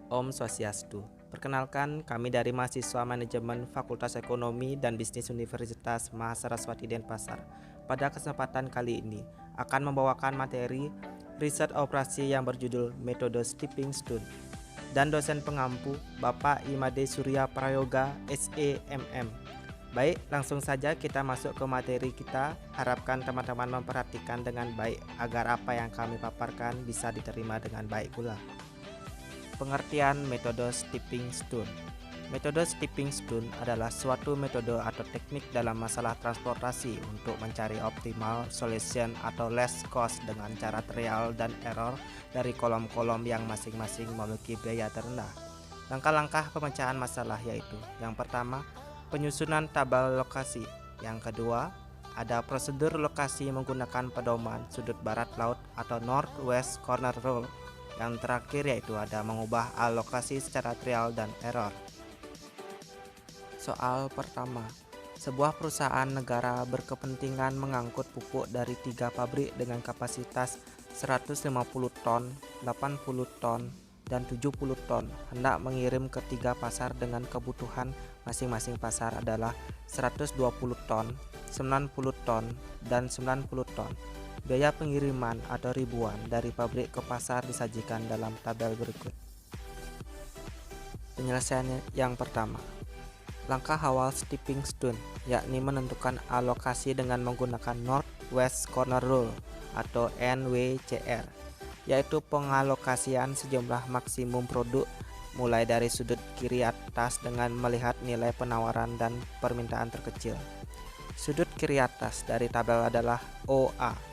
Om Swastiastu. Perkenalkan, kami dari mahasiswa manajemen Fakultas Ekonomi dan Bisnis Universitas Mahasaraswati Denpasar. Pada kesempatan kali ini akan membawakan materi riset operasi yang berjudul Metode Stepping Stone dan dosen pengampu Bapak Imade Surya Prayoga SEMM. Baik, langsung saja kita masuk ke materi kita. Harapkan teman-teman memperhatikan dengan baik agar apa yang kami paparkan bisa diterima dengan baik pula. Pengertian metode stepping stone. Metode stepping stone adalah suatu metode atau teknik dalam masalah transportasi untuk mencari optimal solution atau less cost dengan cara trial dan error dari kolom-kolom yang masing-masing memiliki biaya terendah. Langkah-langkah pemecahan masalah yaitu: yang pertama, penyusunan tabel lokasi. Yang kedua, ada prosedur lokasi menggunakan pedoman sudut barat laut atau northwest corner rule. Yang terakhir yaitu ada mengubah alokasi secara trial dan error. Soal pertama, sebuah perusahaan negara berkepentingan mengangkut pupuk dari 3 pabrik dengan kapasitas 150 ton, 80 ton, dan 70 ton hendak mengirim ke 3 pasar dengan kebutuhan masing-masing pasar adalah 120 ton, 90 ton, dan 90 ton. Biaya pengiriman atau ribuan dari pabrik ke pasar disajikan dalam tabel berikut. Penyelesaiannya yang pertama, langkah awal stepping stone, yakni menentukan alokasi dengan menggunakan Northwest Corner Rule atau NWCR, yaitu pengalokasian sejumlah maksimum produk mulai dari sudut kiri atas dengan melihat nilai penawaran dan permintaan terkecil. Sudut kiri atas dari tabel adalah OA.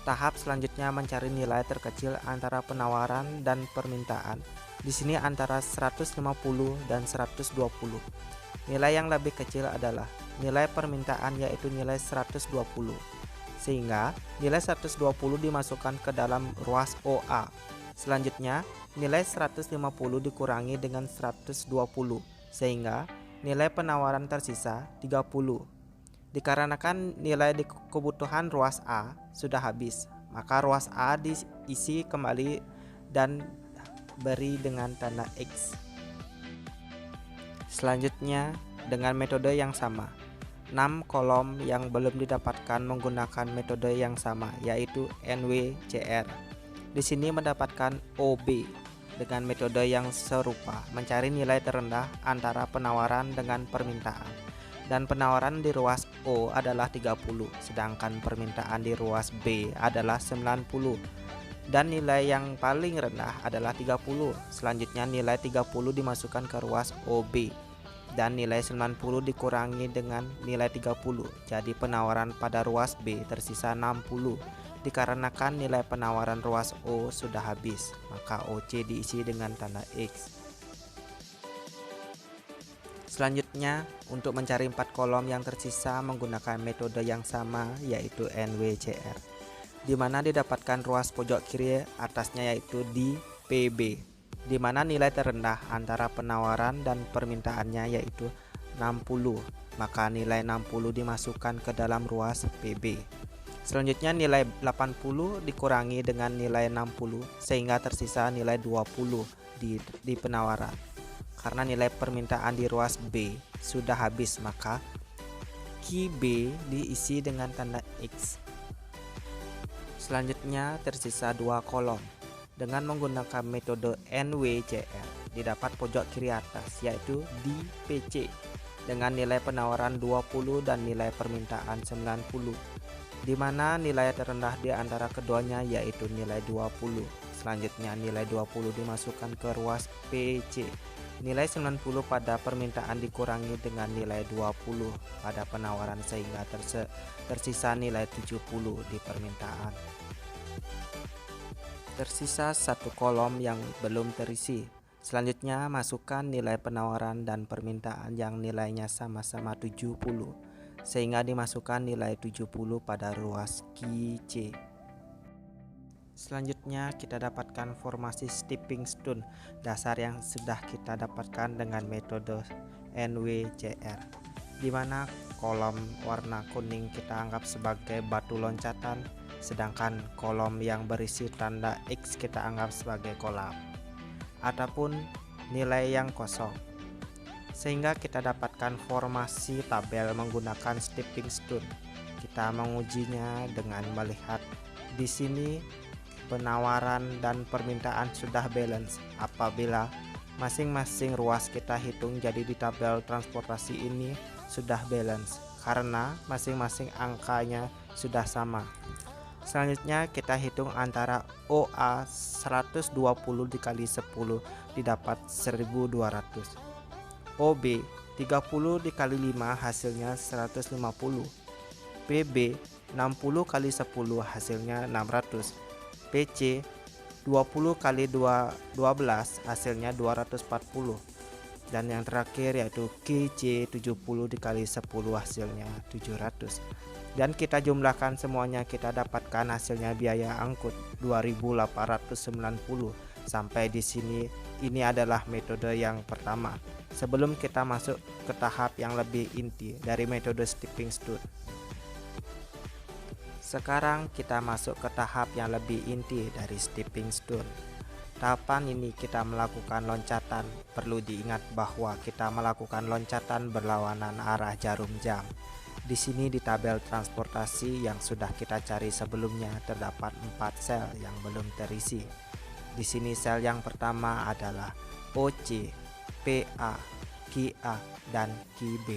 Tahap selanjutnya mencari nilai terkecil antara penawaran dan permintaan. Di sini antara 150 dan 120. Nilai yang lebih kecil adalah nilai permintaan, yaitu nilai 120. Sehingga nilai 120 dimasukkan ke dalam ruas OA. Selanjutnya, nilai 150 dikurangi dengan 120 sehingga nilai penawaran tersisa 30. Dikarenakan nilai di kebutuhan ruas A sudah habis, maka ruas A diisi kembali dan beri dengan tanda X. Selanjutnya, dengan metode yang sama, 6 kolom yang belum didapatkan menggunakan metode yang sama, yaitu NWCR. Di sini mendapatkan OB dengan metode yang serupa, mencari nilai terendah antara penawaran dengan permintaan. Dan penawaran di ruas O adalah 30, sedangkan permintaan di ruas B adalah 90. Dan nilai yang paling rendah adalah 30. Selanjutnya nilai 30 dimasukkan ke ruas OB dan nilai 90 dikurangi dengan nilai 30. Jadi penawaran pada ruas B tersisa 60. Dikarenakan nilai penawaran ruas O sudah habis, maka OC diisi dengan tanda X. Selanjutnya, untuk mencari 4 kolom yang tersisa menggunakan metode yang sama, yaitu NWCR, di mana didapatkan ruas pojok kiri atasnya yaitu di PB, di mana nilai terendah antara penawaran dan permintaannya yaitu 60, maka nilai 60 dimasukkan ke dalam ruas PB. Selanjutnya nilai 80 dikurangi dengan nilai 60 sehingga tersisa nilai 20 di penawaran. Karena nilai permintaan di ruas B sudah habis, maka key B diisi dengan tanda X. Selanjutnya tersisa 2 kolom. Dengan menggunakan metode NWCR didapat pojok kiri atas yaitu di PC dengan nilai penawaran 20 dan nilai permintaan 90, di mana nilai terendah di antara keduanya yaitu nilai 20. Selanjutnya nilai 20 dimasukkan ke ruas PC. Nilai 90 pada permintaan dikurangi dengan nilai 20 pada penawaran sehingga tersisa nilai 70 di permintaan. Tersisa 1 kolom yang belum terisi. Selanjutnya masukkan nilai penawaran dan permintaan yang nilainya sama-sama 70 sehingga dimasukkan nilai 70 pada ruas key C. Selanjutnya kita dapatkan formasi stepping stone dasar yang sudah kita dapatkan dengan metode NWCR, di mana kolom warna kuning kita anggap sebagai batu loncatan, sedangkan kolom yang berisi tanda X kita anggap sebagai kolam. Adapun nilai yang kosong. Sehingga kita dapatkan formasi tabel menggunakan stepping stone. Kita mengujinya dengan melihat di sini penawaran dan permintaan sudah balance apabila masing-masing ruas kita hitung. Jadi di tabel transportasi ini sudah balance karena masing-masing angkanya sudah sama. Selanjutnya kita hitung antara OA 120 dikali 10 didapat 1200. OB 30 dikali 5 hasilnya 150. PB 60 kali 10 hasilnya 600. PC 20 kali 12 hasilnya 240. Dan yang terakhir yaitu GC 70 dikali 10 hasilnya 700. Dan kita jumlahkan semuanya, kita dapatkan hasilnya biaya angkut 2890. Sampai di sini ini adalah metode yang pertama. Sebelum kita masuk ke tahap yang lebih inti dari metode stepping stone. Sekarang kita masuk ke tahap yang lebih inti dari stepping stone. Tahapan ini kita melakukan loncatan. Perlu diingat bahwa kita melakukan loncatan berlawanan arah jarum jam. Di sini di tabel transportasi yang sudah kita cari sebelumnya terdapat 4 sel yang belum terisi. Di sini sel yang pertama adalah OC, PA, QA, dan QB.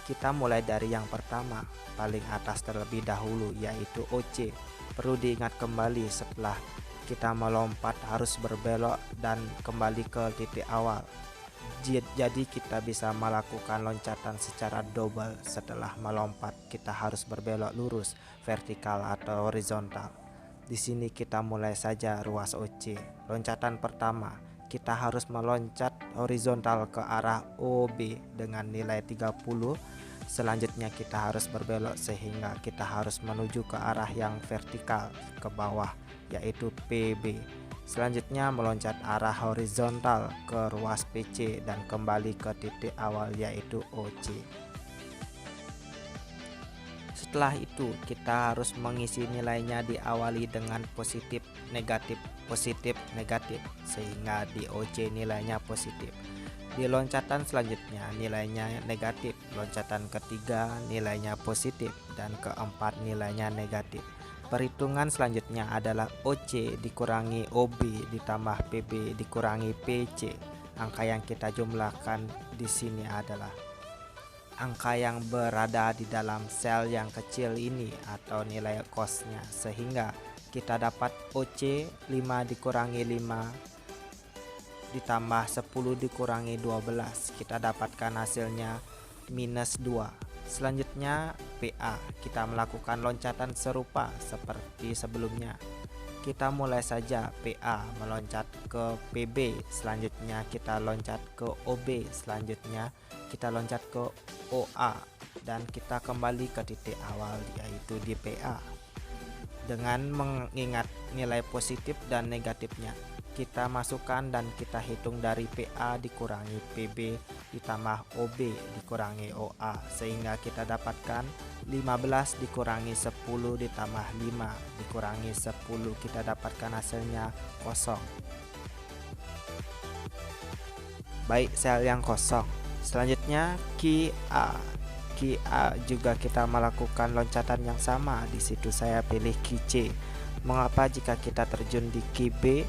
Kita mulai dari yang pertama, paling atas terlebih dahulu, yaitu OC. Perlu diingat kembali setelah kita melompat harus berbelok dan kembali ke titik awal. Jadi kita bisa melakukan loncatan secara double. Setelah melompat kita harus berbelok lurus, vertikal atau horizontal. Di sini kita mulai saja ruas OC. Loncatan pertama, kita harus meloncat horizontal ke arah OB dengan nilai 30. Selanjutnya kita harus berbelok sehingga kita harus menuju ke arah yang vertikal ke bawah, yaitu PB. Selanjutnya meloncat arah horizontal ke ruas PC dan kembali ke titik awal yaitu OC. Setelah itu kita harus mengisi nilainya, diawali dengan positif negatif sehingga di OC nilainya positif. Di loncatan selanjutnya nilainya negatif, loncatan ketiga nilainya positif, dan keempat nilainya negatif. Perhitungan selanjutnya adalah OC dikurangi OB ditambah PB dikurangi PC. Angka yang kita jumlahkan di sini adalah angka yang berada di dalam sel yang kecil ini atau nilai kosnya, sehingga kita dapat OC 5 dikurangi 5 ditambah 10 dikurangi 12. Kita dapatkan hasilnya minus 2. Selanjutnya PA, kita melakukan loncatan serupa seperti sebelumnya. Kita mulai saja PA meloncat ke PB, selanjutnya kita loncat ke OB, selanjutnya kita loncat ke OA, dan kita kembali ke titik awal yaitu di PA. Dengan mengingat nilai positif dan negatifnya, kita masukkan dan kita hitung dari PA dikurangi PB ditambah OB dikurangi OA, sehingga kita dapatkan 15 dikurangi 10 ditambah 5 dikurangi 10, kita dapatkan hasilnya kosong. Baik, sel yang kosong. Selanjutnya QA juga kita melakukan loncatan yang sama. Di situ saya pilih QC. Mengapa jika kita terjun di QB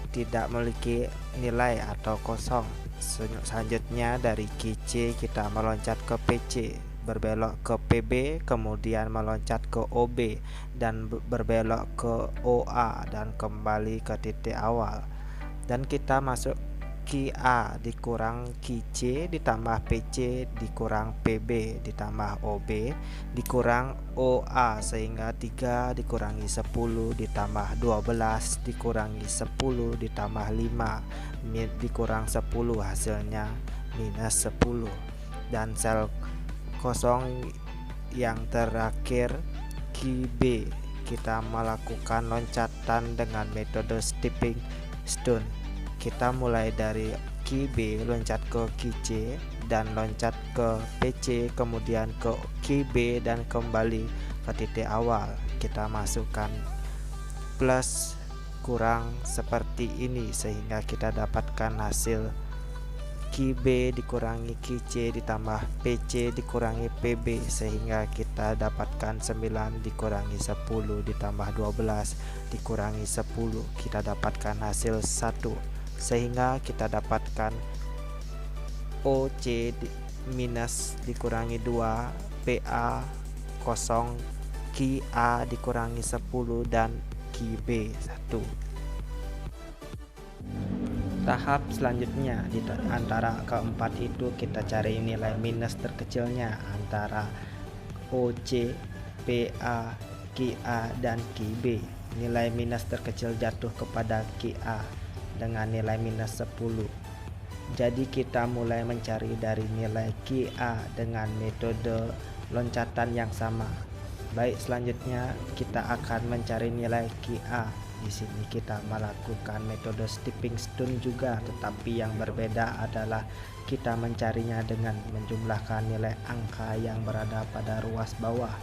tidak memiliki nilai atau kosong? Selanjutnya dari QC kita meloncat ke PC, berbelok ke PB, kemudian meloncat ke OB dan berbelok ke OA dan kembali ke titik awal. Dan kita masuk QA dikurang QC ditambah PC dikurang PB ditambah OB dikurang OA, sehingga 3 dikurangi 10 ditambah 12 dikurangi 10 ditambah 5 dikurang 10, hasilnya minus 10. Dan sel kosong yang terakhir QB, kita melakukan loncatan dengan metode stepping stone. Kita mulai dari QB loncat ke QC dan loncat ke PC, kemudian ke QB dan kembali ke titik awal. Kita masukkan plus kurang seperti ini sehingga kita dapatkan hasil QB dikurangi QC ditambah PC dikurangi PB, sehingga kita dapatkan 9 dikurangi 10 ditambah 12 dikurangi 10, kita dapatkan hasil 1, sehingga kita dapatkan OC minus dikurangi 2, PA kosong, QA dikurangi 10 dan QB 1. Tahap selanjutnya di antara keempat itu kita cari nilai minus terkecilnya antara OC, PA, QA dan QB. Nilai minus terkecil jatuh kepada QA dengan nilai minus 10. Jadi kita mulai mencari dari nilai QA dengan metode loncatan yang sama. Baik, selanjutnya kita akan mencari nilai QA. Di sini kita melakukan metode stepping stone juga, tetapi yang berbeda adalah kita mencarinya dengan menjumlahkan nilai angka yang berada pada ruas bawah.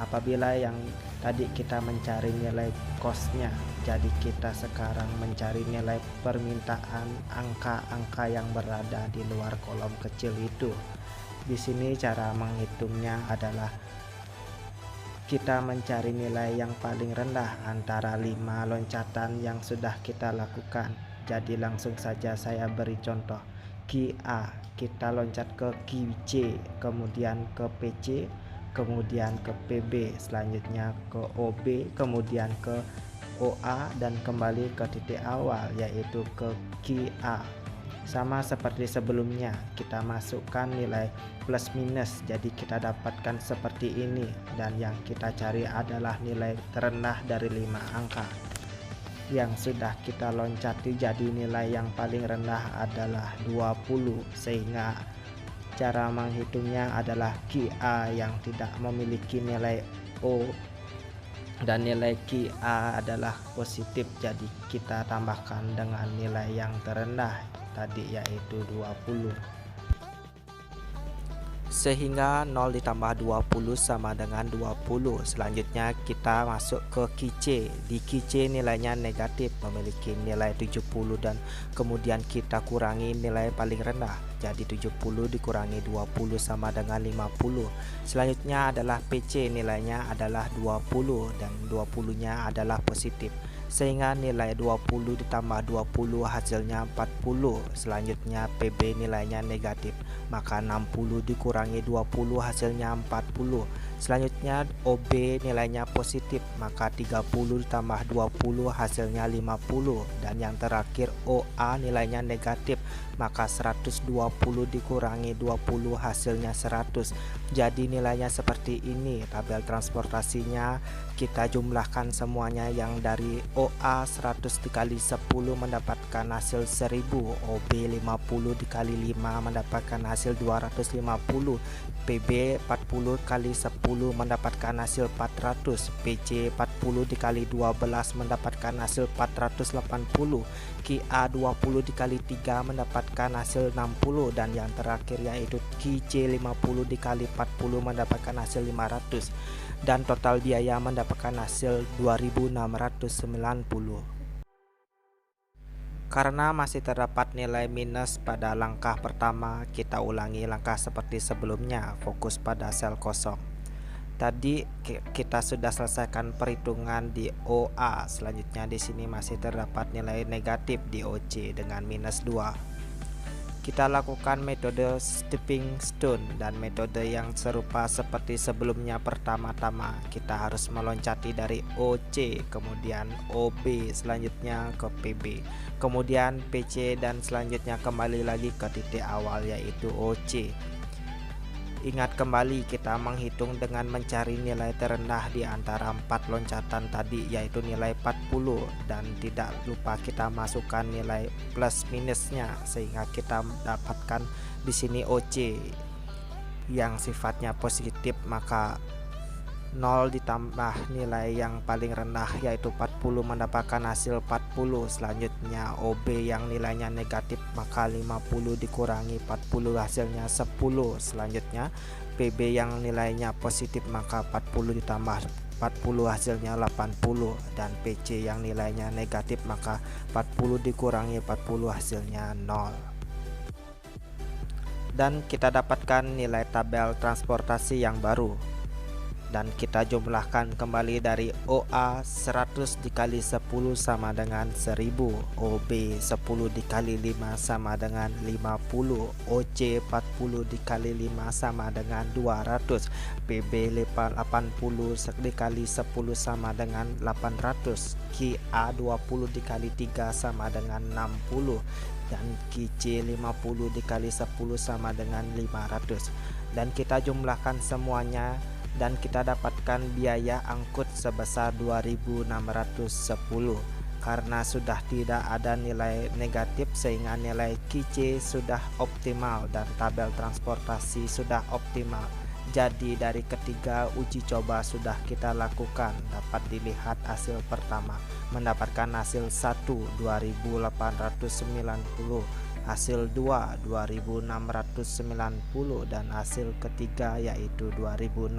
Apabila yang tadi kita mencari nilai costnya, jadi kita sekarang mencari nilai permintaan angka-angka yang berada di luar kolom kecil itu. Di sini cara menghitungnya adalah kita mencari nilai yang paling rendah antara 5 loncatan yang sudah kita lakukan. Jadi langsung saja saya beri contoh. QA kita loncat ke QC, kemudian ke PC, kemudian ke PB, selanjutnya ke OB, kemudian ke OA dan kembali ke titik awal yaitu ke QA. Sama seperti sebelumnya, kita masukkan nilai plus minus, jadi kita dapatkan seperti ini, dan yang kita cari adalah nilai terendah dari 5 angka yang sudah kita loncati. Jadi nilai yang paling rendah adalah 20, sehingga cara menghitungnya adalah QA yang tidak memiliki nilai O dan nilai QA adalah positif, jadi kita tambahkan dengan nilai yang terendah tadi yaitu 20, sehingga 0 ditambah 20 sama dengan 20. Selanjutnya kita masuk ke QC. Di QC nilainya negatif, memiliki nilai 70, dan kemudian kita kurangi nilai paling rendah, jadi 70 dikurangi 20 sama dengan 50. Selanjutnya adalah PC, nilainya adalah 20 dan 20 nya adalah positif, sehingga nilai 20 ditambah 20 hasilnya 40. Selanjutnya PB nilainya negatif, maka 60 dikurangi 20 hasilnya 40. Selanjutnya OB nilainya positif, maka 30 ditambah 20 hasilnya 50. Dan yang terakhir OA nilainya negatif, maka 120 dikurangi 20 hasilnya 100. Jadi nilainya seperti ini. Tabel transportasinya kita jumlahkan semuanya, yang dari OA 100 dikali 10 mendapatkan hasil 1000, OB 50 dikali 5 mendapatkan hasil 250, PB 40 kali 10 mendapatkan hasil 400, PC 40 dikali 12 mendapatkan hasil 480, QA 20 dikali 3 mendapatkan hasil 60, dan yang terakhir yaitu QC 50 dikali 40 mendapatkan hasil 500, dan total biaya mendapatkan hasil 2690. Karena masih terdapat nilai minus pada langkah pertama, kita ulangi langkah seperti sebelumnya, fokus pada sel kosong. Tadi kita sudah selesaikan perhitungan di OA. Selanjutnya di sini masih terdapat nilai negatif di OC dengan minus 2. Kita lakukan metode stepping stone dan metode yang serupa seperti sebelumnya. Pertama-tama kita harus meloncati dari OC, kemudian OB, selanjutnya ke PB, kemudian PC, dan selanjutnya kembali lagi ke titik awal yaitu OC. Ingat kembali, kita menghitung dengan mencari nilai terendah di antara 4 loncatan tadi yaitu nilai 40, dan tidak lupa kita masukkan nilai plus minusnya sehingga kita dapatkan di sini OC yang sifatnya positif, maka 0 ditambah nilai yang paling rendah yaitu 40 mendapatkan hasil 40. Selanjutnya OB yang nilainya negatif, maka 50 dikurangi 40 hasilnya 10. Selanjutnya PB yang nilainya positif, maka 40 ditambah 40 hasilnya 80, dan PC yang nilainya negatif, maka 40 dikurangi 40 hasilnya 0. dan kita dapatkan nilai tabel transportasi yang baru, dan kita jumlahkan kembali dari OA 100 dikali 10 sama dengan 1000, OB 10 dikali 5 sama dengan 50, OC 40 dikali 5 sama dengan 200, PB 80 dikali 10 sama dengan 800, QA 20 dikali 3 sama dengan 60, dan QC 50 dikali 10 sama dengan 500. Dan kita jumlahkan semuanya dan kita dapatkan biaya angkut sebesar 2.610. Karena sudah tidak ada nilai negatif sehingga nilai QC sudah optimal dan tabel transportasi sudah optimal. Jadi dari ketiga uji coba sudah kita lakukan, dapat dilihat hasil pertama mendapatkan hasil 1 2.890, hasil 2 2.690, dan hasil ketiga yaitu 2.610.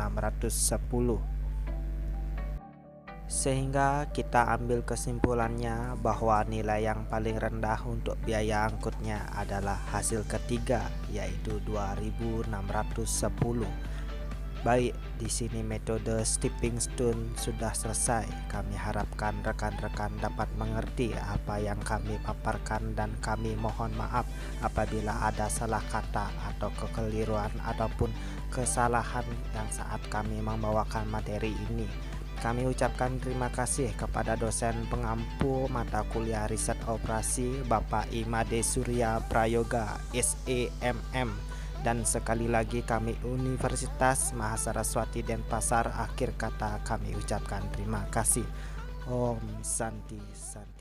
Sehingga kita ambil kesimpulannya bahwa nilai yang paling rendah untuk biaya angkutnya adalah hasil ketiga yaitu 2.610. Baik, di sini metode stepping stone sudah selesai. Kami harapkan rekan-rekan dapat mengerti apa yang kami paparkan dan kami mohon maaf apabila ada salah kata atau kekeliruan ataupun kesalahan yang saat kami membawakan materi ini. Kami ucapkan terima kasih kepada dosen pengampu mata kuliah riset operasi Bapak Imade Surya Prayoga SEMM. Dan sekali lagi kami Universitas Mahasaraswati Denpasar, akhir kata kami ucapkan terima kasih. Om Santi Santi.